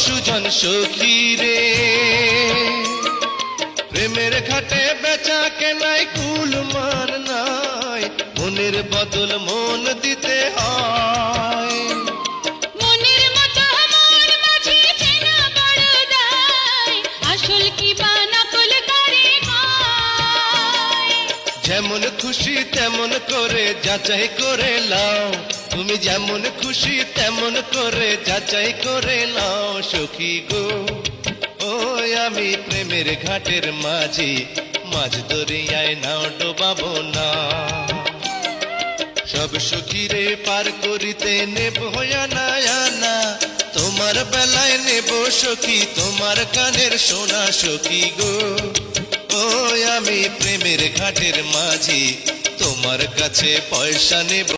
সুজন সখী রে, প্রেমের ঘাটে বেচা কেনাই কুলমান নাই, মনের বদল মন দিতে হয়। মনের মতো মন মাঝে চেনা বড় দায়, আসল কি বা নকল করে কয়। যেমন খুশি তেমন করে যাচাই করে লাও, তুমি যেমন খুশি তেমন করে যাচাই করে লাও সখী গো। ওই আমি প্রেমের ঘাটের মাঝি, মাঝ দরিয়ায় নাও ডোবাবো না। সব সখীরে পার করিতে নেব আনা আনা, তোমার বেলায় নেব সখী তোমার কানের সোনা সখী গো। ওই আমি প্রেমের ঘাটের মাঝি, তোমার কাছে পয়সা নেব